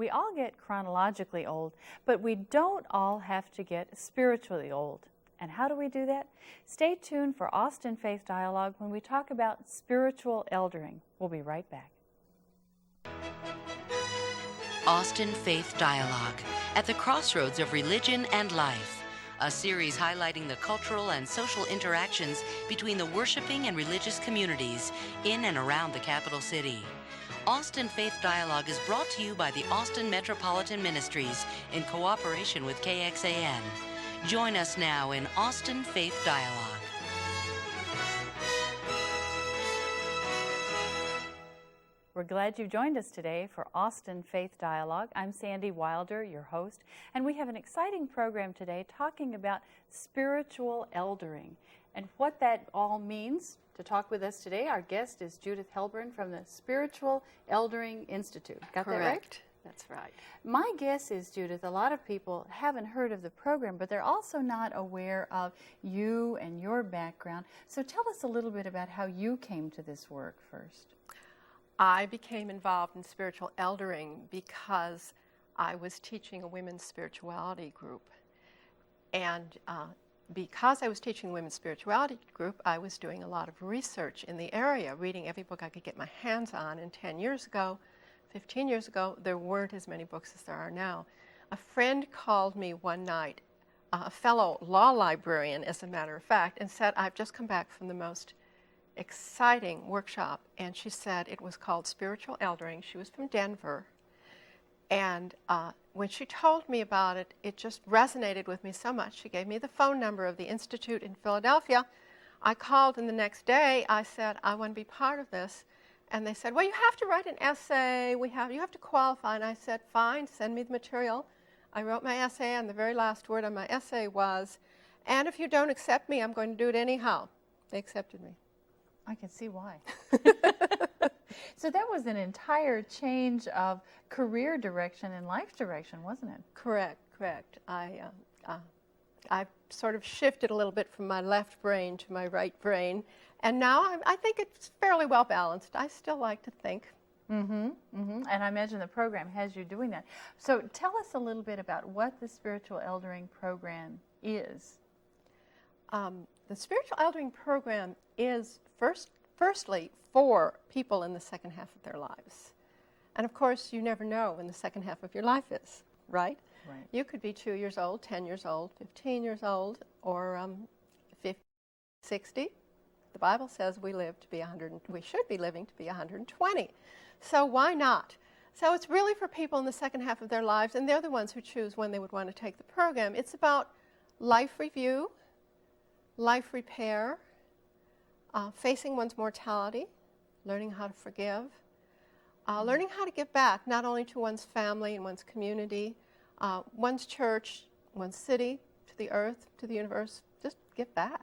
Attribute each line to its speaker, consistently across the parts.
Speaker 1: We all get chronologically old, but we don't all have to get spiritually old. And how do we do that? Stay tuned for Austin Faith Dialogue when we talk about spiritual eldering. We'll be right back.
Speaker 2: Austin Faith Dialogue, at the crossroads of religion and life. A series highlighting the cultural and social interactions between the worshiping and religious communities in and around the capital city. Austin Faith Dialogue is brought to you by the Austin Metropolitan Ministries in cooperation with KXAN. Join us now in Austin Faith Dialogue.
Speaker 1: We're glad you joined us today for Austin Faith Dialogue. I'm Sandy Wilder, your host, and we have an exciting program today talking about spiritual eldering and what that all means. To talk with us today, our guest is Judith Helburn from the Spiritual Eldering Institute. Got that right?
Speaker 3: Correct. That's right.
Speaker 1: My guess is, Judith, a lot of people haven't heard of the program, but they're also not aware of you and your background. So tell us a little bit about how you came to this work first.
Speaker 3: I became involved in spiritual eldering because I was teaching a women's spirituality group. And because I was teaching a women's spirituality group, I was doing a lot of research in the area, reading every book I could get my hands on. And 10 years ago, 15 years ago, there weren't as many books as there are now. A friend called me one night, a fellow law librarian, as a matter of fact, and said, I've just come back from the most exciting workshop, and she said it was called Spiritual Eldering. She was from Denver, and when she told me about it, it just resonated with me so much. She gave me the phone number of the Institute in Philadelphia. I called, and the next day I said, I want to be part of this. And they said, well, you have to write an essay. You have to qualify. And I said, fine, send me the material. I wrote my essay, and the very last word on my essay was, and if you don't accept me, I'm going to do it anyhow. They accepted me.
Speaker 1: I can see why. So that was an entire change of career direction and life direction, wasn't it?
Speaker 3: Correct. I sort of shifted a little bit from my left brain to my right brain, and now I think it's fairly well balanced. I still like to think.
Speaker 1: And I imagine the program has you doing that. So tell us a little bit about what the Spiritual Eldering Program is.
Speaker 3: The Spiritual Eldering Program is firstly for people in the second half of their lives. And of course, you never know when the second half of your life is, right?
Speaker 1: Right.
Speaker 3: You could be 2 years old, 10 years old, 15 years old, or 50, 60. The Bible says we should be living to be 120. So why not? So it's really for people in the second half of their lives, and they're the ones who choose when they would want to take the program. It's about life review, life repair, facing one's mortality, learning how to forgive, learning how to give back, not only to one's family and one's community, one's church, one's city, to the earth, to the universe. Just give back.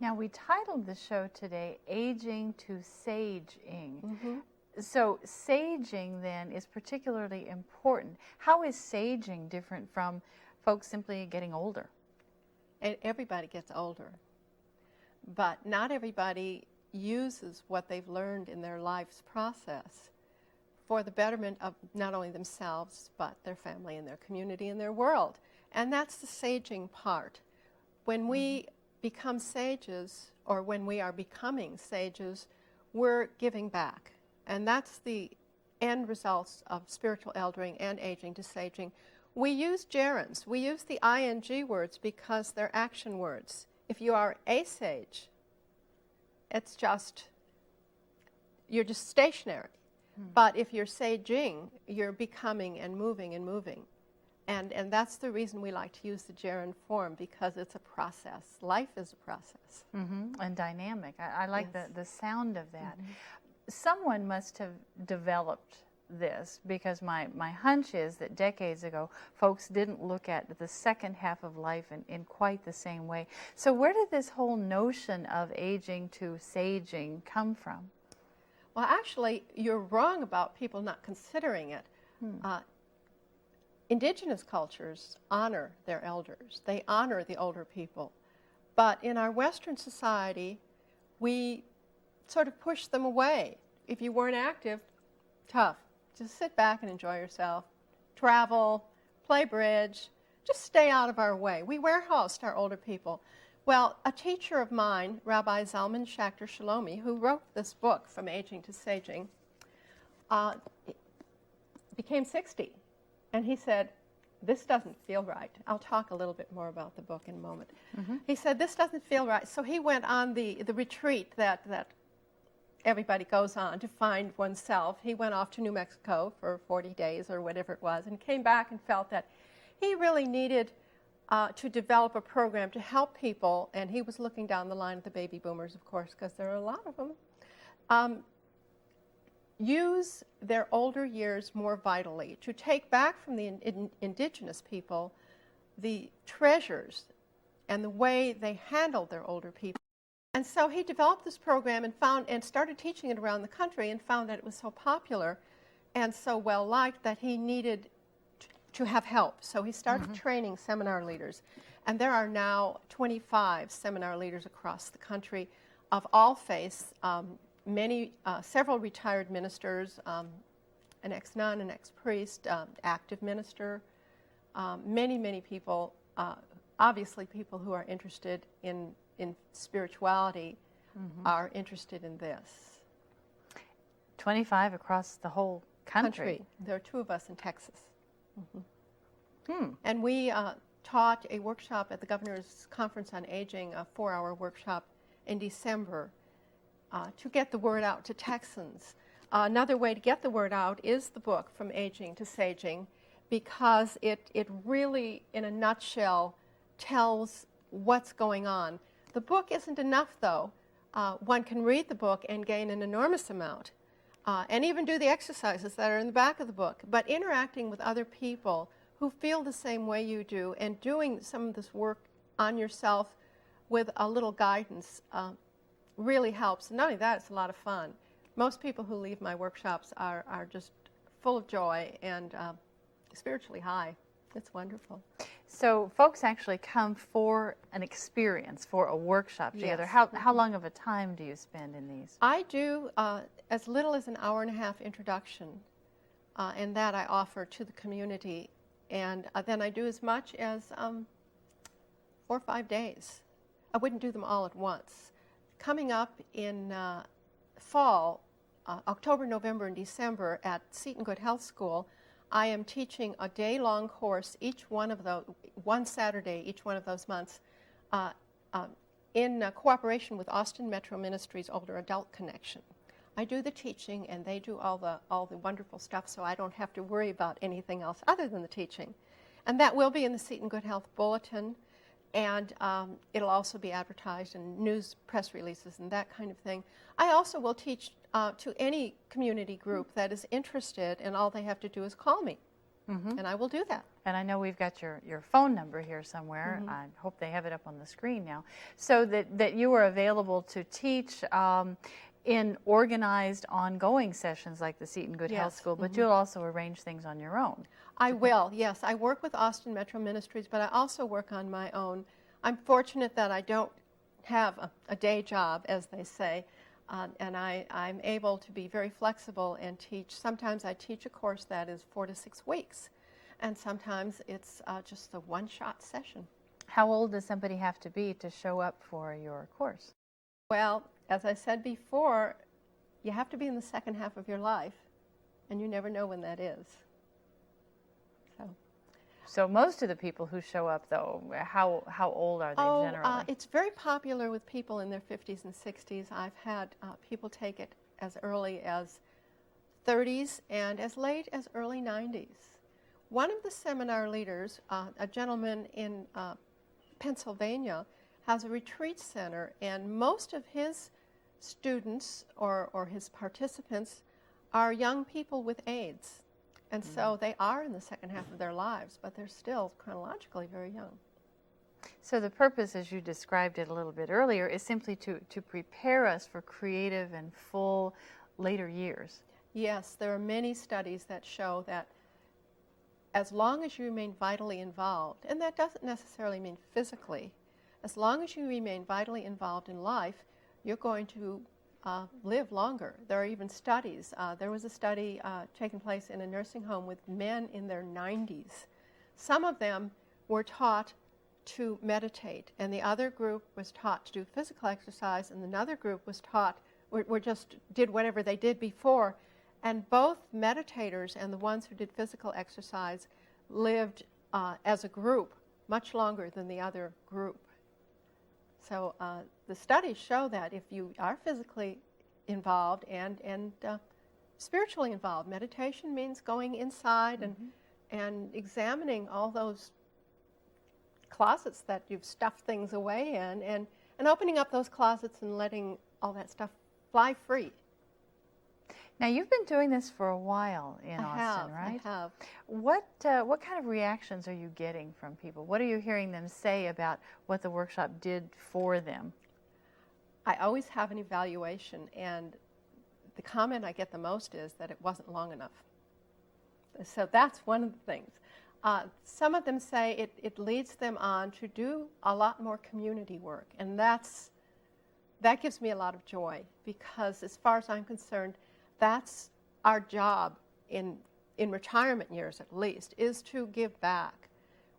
Speaker 1: Now, we titled the show today, Aging to Saging. So saging, then, is particularly important. How is saging different from folks simply getting older?
Speaker 3: And everybody gets older, but not everybody uses what they've learned in their life's process for the betterment of not only themselves, but their family and their community and their world. And that's the saging part. When we become sages, or when we are becoming sages, we're giving back. And that's the end results of spiritual eldering and aging to saging. We use gerunds. We use the ing words because they're action words. If you are a sage, it's just, you're just stationary. But if you're saging, you're becoming and moving and moving. And that's the reason we like to use the gerund form, because it's a process. Life is a process.
Speaker 1: And dynamic. I like the sound of that. Someone must have developed this, because my hunch is that decades ago folks didn't look at the second half of life in quite the same way. So where did this whole notion of aging to saging come from?
Speaker 3: Well, actually, you're wrong about people not considering it. Indigenous cultures honor their elders. They honor the older people. But in our Western society, we sort of push them away. If you weren't active, tough. Just sit back and enjoy yourself. travel, play bridge, just stay out of our way. We warehoused our older people. Well, a teacher of mine, Rabbi Zalman Schachter Shalomi, who wrote this book, From Aging to Saging, became 60. And he said, this doesn't feel right. I'll talk a little bit more about the book in a moment. He said, this doesn't feel right. So he went on the retreat that everybody goes on to find oneself. He went off to New Mexico for 40 days or whatever it was and came back and felt that he really needed to develop a program to help people, and he was looking down the line at the baby boomers, of course, because there are a lot of them, use their older years more vitally, to take back from the indigenous people the treasures and the way they handled their older people. And so he developed this program and started teaching it around the country and found that it was so popular and so well liked that he needed to have help. So he started training seminar leaders. And there are now 25 seminar leaders across the country of all faiths, several retired ministers, an ex-nun, an ex-priest, active minister, many people, obviously people who are interested in spirituality are interested in this.
Speaker 1: 25 across the whole country.
Speaker 3: There are 2 of us in Texas. And we taught a workshop at the Governor's Conference on Aging, a 4-hour workshop in December to get the word out to Texans. Another way to get the word out is the book, From Aging to Saging, because it really, in a nutshell, tells what's going on. The book isn't enough, though. One can read the book and gain an enormous amount, and even do the exercises that are in the back of the book. But interacting with other people who feel the same way you do and doing some of this work on yourself with a little guidance really helps. And not only that, it's a lot of fun. Most people who leave my workshops are just full of joy and spiritually high. It's wonderful.
Speaker 1: So folks actually come for an experience, for a workshop together.
Speaker 3: Yes.
Speaker 1: How long of a time do you spend in these?
Speaker 3: I do as little as an hour-and-a-half introduction, and that I offer to the community. And then I do as much as 4 or 5 days. I wouldn't do them all at once. Coming up in fall, October, November, and December at Seton Good Health School, I am teaching a day-long course, one Saturday, each one of those months, in cooperation with Austin Metro Ministries Older Adult Connection. I do the teaching, and they do all the wonderful stuff, so I don't have to worry about anything else other than the teaching. And that will be in the Seton Good Health Bulletin, and it'll also be advertised in news, press releases, and that kind of thing. I also will teach to any community group that is interested, and all they have to do is call me, and I will do that.
Speaker 1: And I know we've got your phone number here somewhere. I hope they have it up on the screen now, so that you are available to teach in organized, ongoing sessions like the Seton Good Health School, but you'll also arrange things on your own.
Speaker 3: I will, yes. I work with Austin Metro Ministries, but I also work on my own. I'm fortunate that I don't have a day job, as they say, and I'm able to be very flexible and teach. Sometimes I teach a course that is 4 to 6 weeks, and sometimes it's just a one-shot session.
Speaker 1: How old does somebody have to be to show up for your course?
Speaker 3: Well, as I said before, you have to be in the second half of your life, and you never know when that is.
Speaker 1: So most of the people who show up, though, how old are they generally?
Speaker 3: It's very popular with people in their 50s and 60s. I've had people take it as early as 30s and as late as early 90s. One of the seminar leaders, a gentleman in Pennsylvania, has a retreat center, and most of his students or his participants are young people with AIDS. And so they are in the second half of their lives, but they're still chronologically very young.
Speaker 1: So the purpose, as you described it a little bit earlier, is simply to prepare us for creative and full later years.
Speaker 3: Yes, there are many studies that show that as long as you remain vitally involved, and that doesn't necessarily mean physically, as long as you remain vitally involved in life, you're going to live longer. There are even studies. There was a study taking place in a nursing home with men in their 90s. Some of them were taught to meditate, and the other group was taught to do physical exercise, and another group was taught, or just did whatever they did before. And both meditators and the ones who did physical exercise lived as a group much longer than the other group. So the studies show that if you are physically involved and spiritually involved, meditation means going inside and examining all those closets that you've stuffed things away in, and opening up those closets and letting all that stuff fly free.
Speaker 1: Now, you've been doing this for a while in Austin, right?
Speaker 3: I have.
Speaker 1: What kind of reactions are you getting from people? What are you hearing them say about what the workshop did for them?
Speaker 3: I always have an evaluation, and the comment I get the most is that it wasn't long enough. So that's one of the things. Some of them say it leads them on to do a lot more community work, and that gives me a lot of joy, because as far as I'm concerned, that's our job in retirement years, at least, is to give back.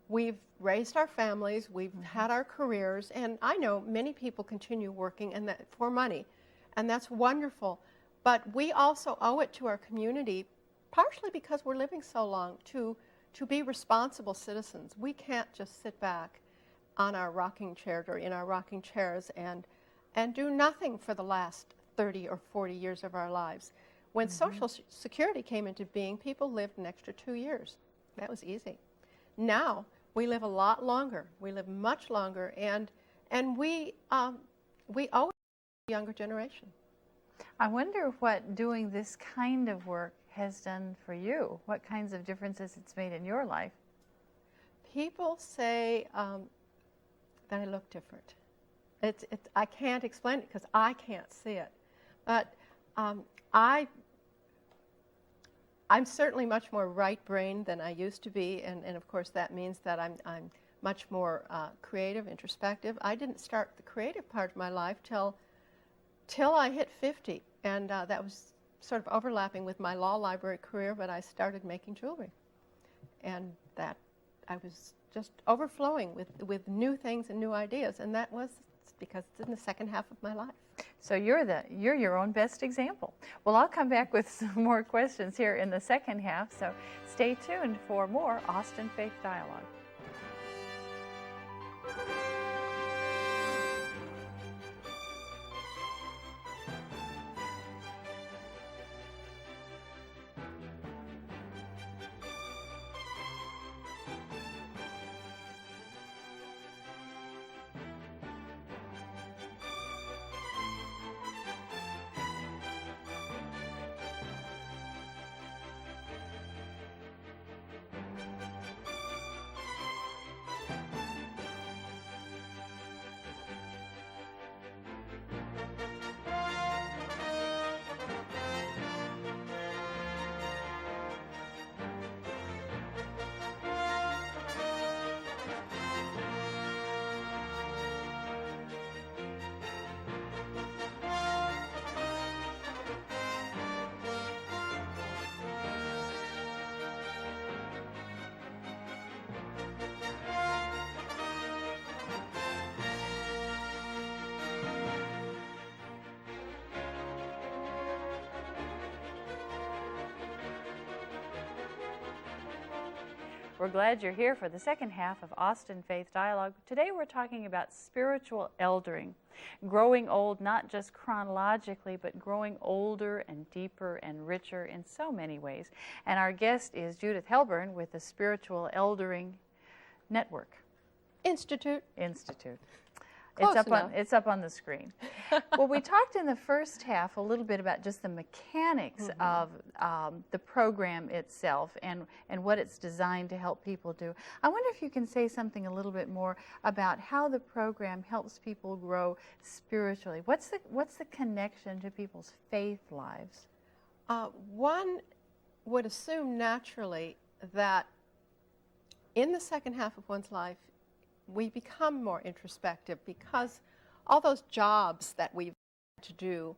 Speaker 3: We've raised our families, we've had our careers, and I know many people continue working and that for money, and that's wonderful. But we also owe it to our community, partially because we're living so long, to be responsible citizens. We can't just sit back on our rocking chair or in our rocking chairs and do nothing for the last 30 or 40 years of our lives. When Social Security came into being, people lived an extra 2 years. That was easy. Now we live a lot longer. We live much longer, and we owe it to the younger generation.
Speaker 1: I wonder what doing this kind of work has done for you. What kinds of differences it's made in your life?
Speaker 3: People say that I look different. I can't explain it because I can't see it. But I'm certainly much more right-brained than I used to be, and of course that means that I'm much more creative, introspective. I didn't start the creative part of my life till I hit 50, and that was sort of overlapping with my law library career, but I started making jewelry, and that I was just overflowing with new things and new ideas, and that was because it's in the second half of my life.
Speaker 1: So you're your own best example. Well, I'll come back with some more questions here in the second half, so stay tuned for more Austin Faith Dialogue. We're glad you're here for the second half of Austin Faith Dialogue. Today we're talking about spiritual eldering, growing old not just chronologically, but growing older and deeper and richer in so many ways. And our guest is Judith Helburn with the Spiritual Eldering Network.
Speaker 3: Institute.
Speaker 1: It's up on the screen. Well, we talked in the first half a little bit about just the mechanics of the program itself and what it's designed to help people do. I wonder if you can say something a little bit more about how the program helps people grow spiritually. What's the connection to people's faith lives?
Speaker 3: One would assume naturally that in the second half of one's life, we become more introspective because all those jobs that we've had to do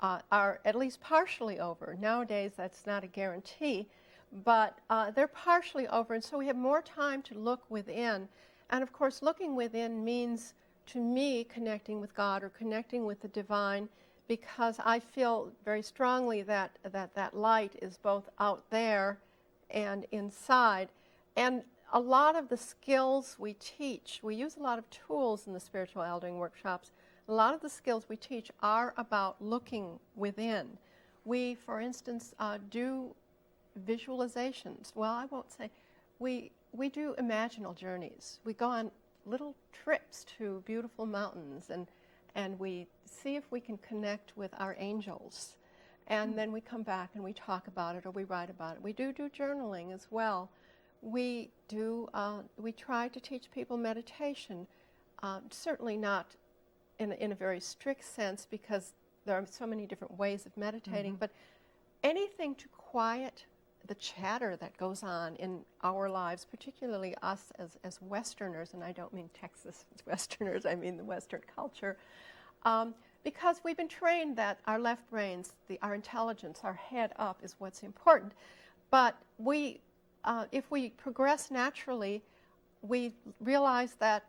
Speaker 3: are at least partially over. Nowadays, that's not a guarantee, but they're partially over, and so we have more time to look within. And of course, looking within means, to me, connecting with God or connecting with the divine, because I feel very strongly that light is both out there and inside. And a lot of the skills we teach, we use a lot of tools in the spiritual eldering workshops. A lot of the skills we teach are about looking within. We, for instance, do visualizations. Well, I won't say, we do imaginal journeys. We go on little trips to beautiful mountains, and we see if we can connect with our angels. And then we come back and we talk about it or we write about it. We do journaling as well. We try to teach people meditation, certainly not in a very strict sense, because there are so many different ways of meditating, but anything to quiet the chatter that goes on in our lives, particularly us as Westerners, and I don't mean Texas Westerners, I mean the Western culture, because we've been trained that our left brains, our intelligence, our head up is what's important. But if we progress naturally, we realize that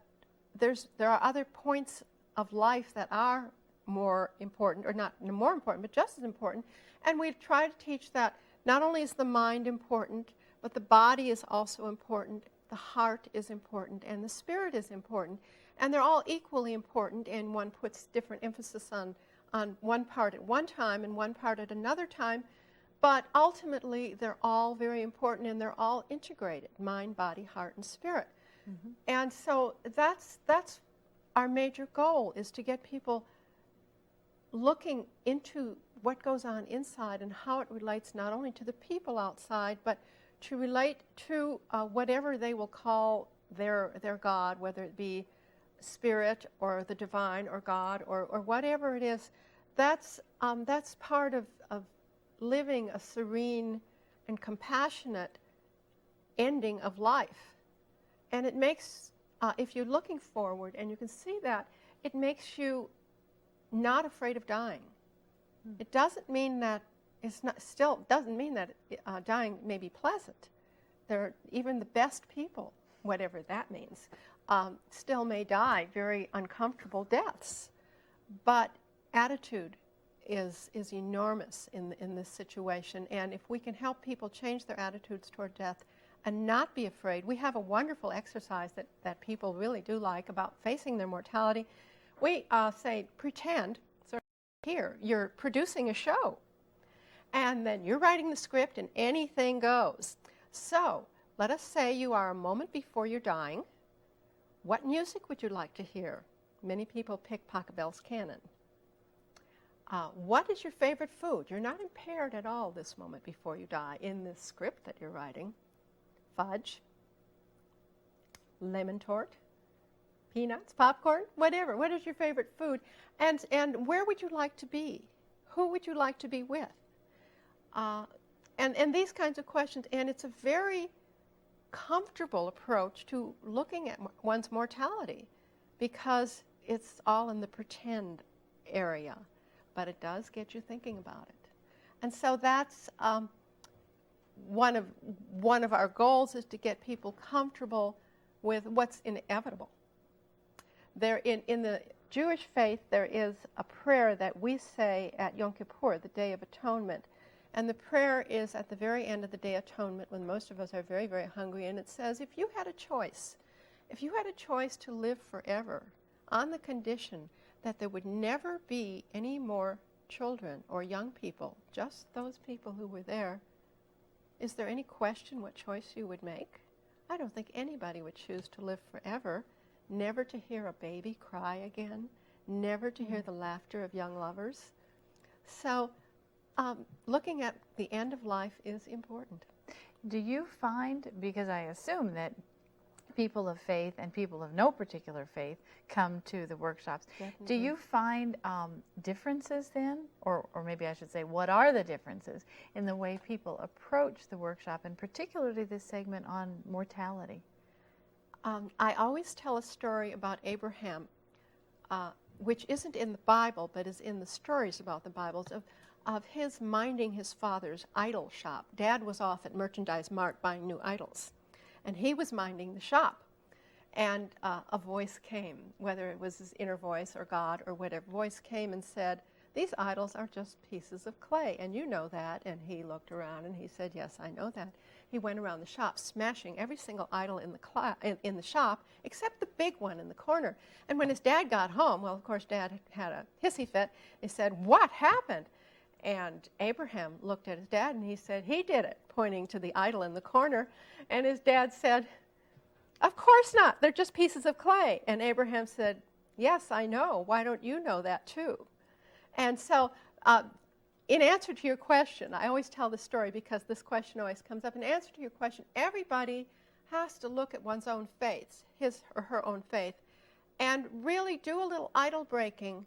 Speaker 3: there are other points of life that are more important, or not more important, but just as important. And we try to teach that not only is the mind important, but the body is also important, the heart is important, and the spirit is important. And they're all equally important, and one puts different emphasis on one part at one time and one part at another time. But ultimately, they're all very important, and they're all integrated: mind, body, heart, and spirit. And so that's our major goal, is to get people looking into what goes on inside and how it relates not only to the people outside, but to relate to whatever they will call their God, whether it be spirit or the divine or God or whatever it is. That's part of living a serene and compassionate ending of life. And it makes, if you're looking forward, and you can see that, it makes you not afraid of dying. It doesn't mean that doesn't mean that dying may be pleasant. Even the best people, whatever that means, still may die very uncomfortable deaths. But attitude is enormous in this situation. And if we can help people change their attitudes toward death and not be afraid, we have a wonderful exercise that people really do like about facing their mortality. We say, pretend, sort of here, you're producing a show. And then you're writing the script and anything goes. So let us say you are a moment before you're dying. What music would you like to hear? Many people pick Pachelbel's Canon. What is your favorite food? You're not impaired at all this moment before you die in this script that you're writing. Fudge, lemon tort, peanuts, popcorn, whatever. What is your favorite food? And where would you like to be? Who would you like to be with? And these kinds of questions. And it's a very comfortable approach to looking at one's mortality, because it's all in the pretend area, but it does get you thinking about it. And so that's one of our goals, is to get people comfortable with what's inevitable. In the Jewish faith, there is a prayer that we say at Yom Kippur, the Day of Atonement. And the prayer is at the very end of the Day of Atonement, when most of us are very, very hungry. And it says, if you had a choice to live forever on the condition that there would never be any more children or young people, just those people who were there, is there any question what choice you would make? I don't think anybody would choose to live forever, never to hear a baby cry again, never to hear the laughter of young lovers. So looking at the end of life is important.
Speaker 1: Do you find, because I assume that people of faith and people of no particular faith come to the workshops,
Speaker 3: Definitely.
Speaker 1: Do you find differences then, or maybe I should say, what are the differences in the way people approach the workshop, and particularly this segment on mortality?
Speaker 3: I always tell a story about Abraham. which isn't in the Bible but is in the stories about the Bibles, of his minding his father's idol shop. Dad was off at Merchandise Mart buying new idols, and he was minding the shop. And a voice came, whether it was his inner voice or God or whatever voice came and said, "These idols are just pieces of clay, and you know that." And he looked around and he said, "Yes, I know that." He went around the shop smashing every single idol in the shop except the big one in the corner. And when his dad got home, well, of course, Dad had a hissy fit. He said, "What happened?" And Abraham looked at his dad and he said, "He did it," pointing to the idol in the corner. And his dad said, "Of course not. They're just pieces of clay." And Abraham said, "Yes, I know. Why don't you know that too?" And so in answer to your question, I always tell this story because this question always comes up. In answer to your question, everybody has to look at one's own faith, his or her own faith, and really do a little idol breaking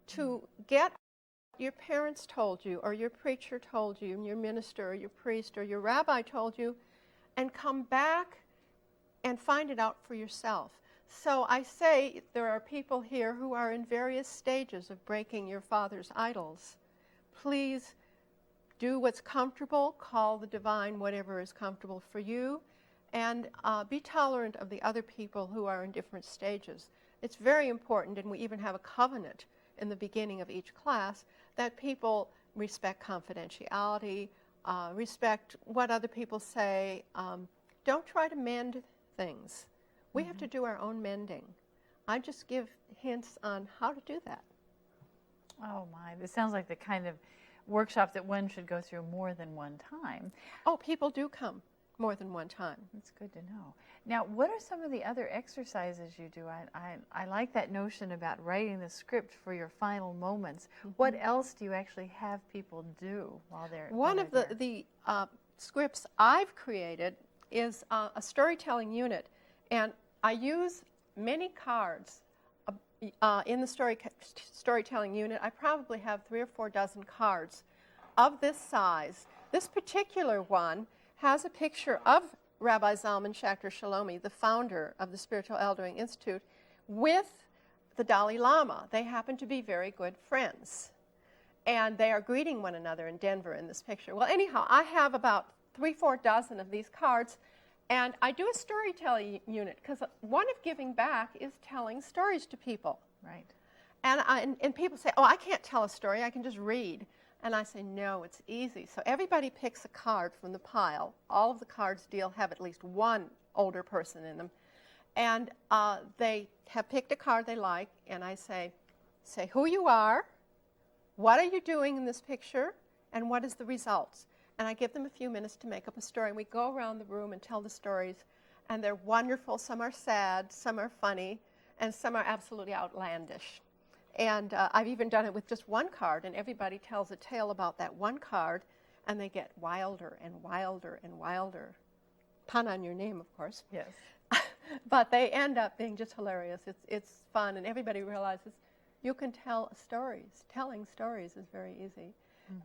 Speaker 3: to get what your parents told you, or your preacher told you, and your minister, or your priest, or your rabbi told you, and come back and find it out for yourself. So I say there are people here who are in various stages of breaking your father's idols. Please do what's comfortable, call the divine whatever is comfortable for you, and be tolerant of the other people who are in different stages. It's very important, and we even have a covenant in the beginning of each class, that people respect confidentiality, respect what other people say. Don't try to mend things. We have to do our own mending. I just give hints on how to do that.
Speaker 1: Oh my, this sounds like the kind of workshop that one should go through more than one time.
Speaker 3: Oh, people do come more than one time.
Speaker 1: That's good to know. Now, what are some of the other exercises you do? I like that notion about writing the script for your final moments. What else do you actually have people do while they're
Speaker 3: One of the scripts I've created is a storytelling unit, and I use many cards in the storytelling unit. I probably have 3 or 4 dozen cards of this size. This particular one has a picture of Rabbi Zalman Schachter Shalomi, the founder of the Spiritual Eldering Institute, with the Dalai Lama. They happen to be very good friends, and they are greeting one another in Denver in this picture. Well, anyhow, I have about 3 or 4 dozen of these cards, and I do a storytelling unit because one of giving back is telling stories to people.
Speaker 1: Right.
Speaker 3: And people say, "Oh, I can't tell a story, I can just read." And I say, "No, it's easy." So everybody picks a card from the pile. All of the cards have at least one older person in them. And they have picked a card they like, and I say who you are, what are you doing in this picture, and what is the results? And I give them a few minutes to make up a story. And we go around the room and tell the stories, and they're wonderful. Some are sad, some are funny, and some are absolutely outlandish. And I've even done it with just one card, and everybody tells a tale about that one card, and they get wilder and wilder and wilder. Pun on your name, of course.
Speaker 1: Yes.
Speaker 3: But they end up being just hilarious. It's fun, and everybody realizes you can tell stories. Telling stories is very easy.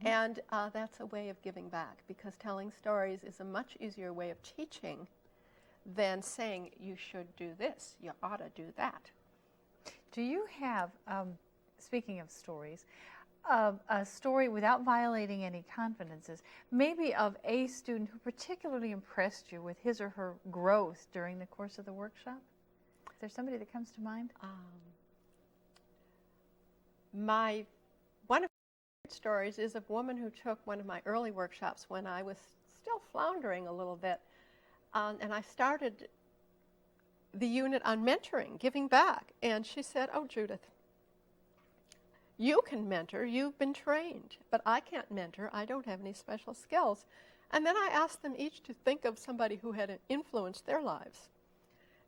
Speaker 3: And that's a way of giving back, because telling stories is a much easier way of teaching than saying you should do this, you ought to do that.
Speaker 1: Do you have, speaking of stories, a story without violating any confidences, maybe of a student who particularly impressed you with his or her growth during the course of the workshop? Is there somebody that comes to mind?
Speaker 3: One of my favorite stories is a woman who took one of my early workshops when I was still floundering a little bit, and I started the unit on mentoring, giving back, and she said, "Oh, Judith, you can mentor, you've been trained, but I can't mentor, I don't have any special skills." And then I asked them each to think of somebody who had influenced their lives.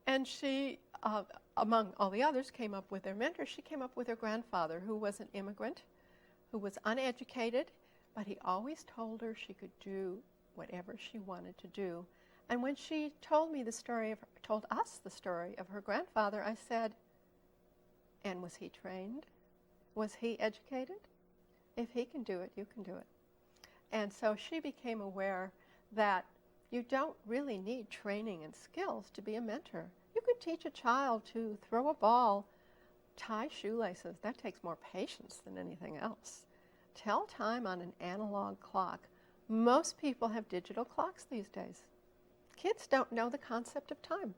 Speaker 3: And she, among all the others, came up with their mentors. She came up with her grandfather, who was an immigrant, who was uneducated, but he always told her she could do whatever she wanted to do. And when she told us the story of her grandfather, I said, "And was he trained? Was he educated? If he can do it, you can do it." And so she became aware that you don't really need training and skills to be a mentor. You could teach a child to throw a ball tie shoelaces, that takes more patience than anything else. Tell time on an analog clock. Most people have digital clocks these days. Kids don't know the concept of time.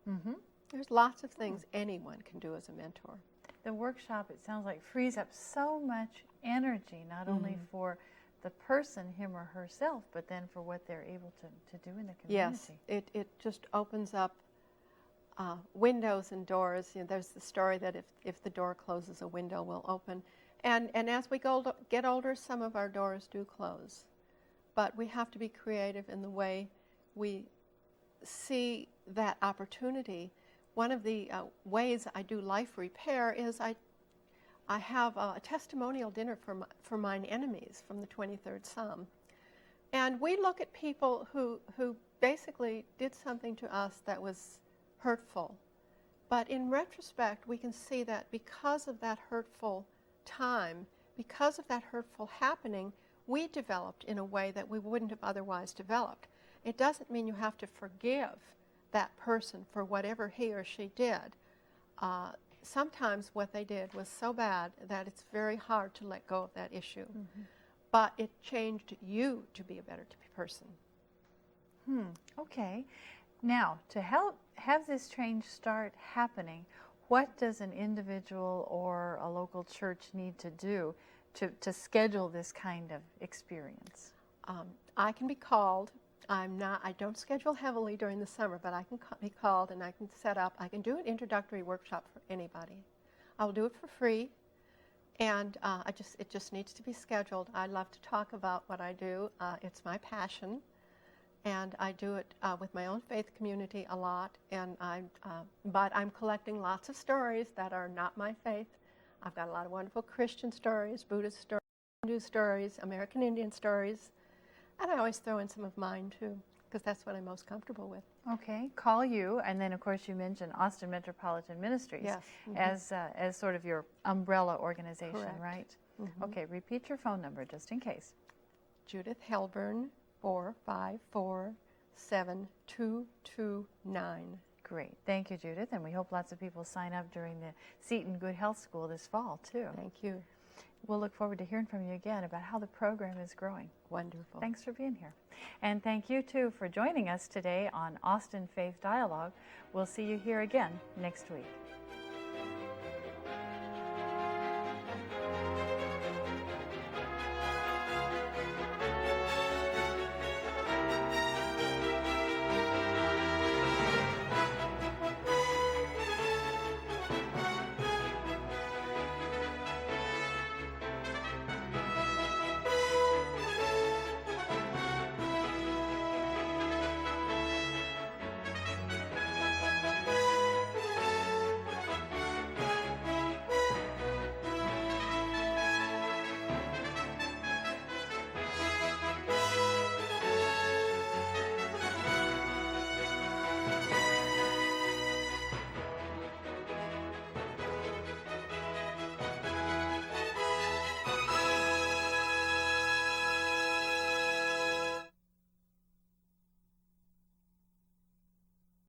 Speaker 1: Mm-hmm.
Speaker 3: There's lots of things anyone can do as a mentor.
Speaker 1: The workshop, it sounds like, frees up so much energy, not only for the person, him or herself, but then for what they're able to do in the community.
Speaker 3: Yes, it just opens up windows and doors. You know, there's the story that if the door closes, a window will open. And as we get older, some of our doors do close. But we have to be creative in the way we see that opportunity. One of the ways I do life repair is I have a testimonial dinner for mine enemies from the 23rd Psalm. And we look at people who basically did something to us that was hurtful. But in retrospect, we can see that because of that hurtful time, because of that hurtful happening, we developed in a way that we wouldn't have otherwise developed. It doesn't mean you have to forgive that person for whatever he or she did. Sometimes what they did was so bad that it's very hard to let go of that issue. But it changed you to be a better person.
Speaker 1: Okay. Now, to help have this change start happening, what does an individual or a local church need to do to schedule this kind of experience?
Speaker 3: I can be called. I don't schedule heavily during the summer, but I can be called and I can set up. I can do an introductory workshop for anybody. I will do it for free, and it just needs to be scheduled. I love to talk about what I do. It's my passion, and I do it with my own faith community a lot. And but I'm collecting lots of stories that are not my faith. I've got a lot of wonderful Christian stories, Buddhist stories, Hindu stories, American Indian stories. And I always throw in some of mine, too, because that's what I'm most comfortable with.
Speaker 1: Okay, call you, and then, of course, you mentioned Austin Metropolitan Ministries as sort of your umbrella organization,
Speaker 3: Correct.
Speaker 1: right? Okay, repeat your phone number just in case.
Speaker 3: Judith Helburn, 454-7229.
Speaker 1: Great. Thank you, Judith, and we hope lots of people sign up during the Seton Good Health School this fall, too.
Speaker 3: Thank you.
Speaker 1: We'll look forward to hearing from you again about how the program is growing.
Speaker 3: Wonderful.
Speaker 1: Thanks for being here. And thank you, too, for joining us today on Austin Faith Dialogue. We'll see you here again next week.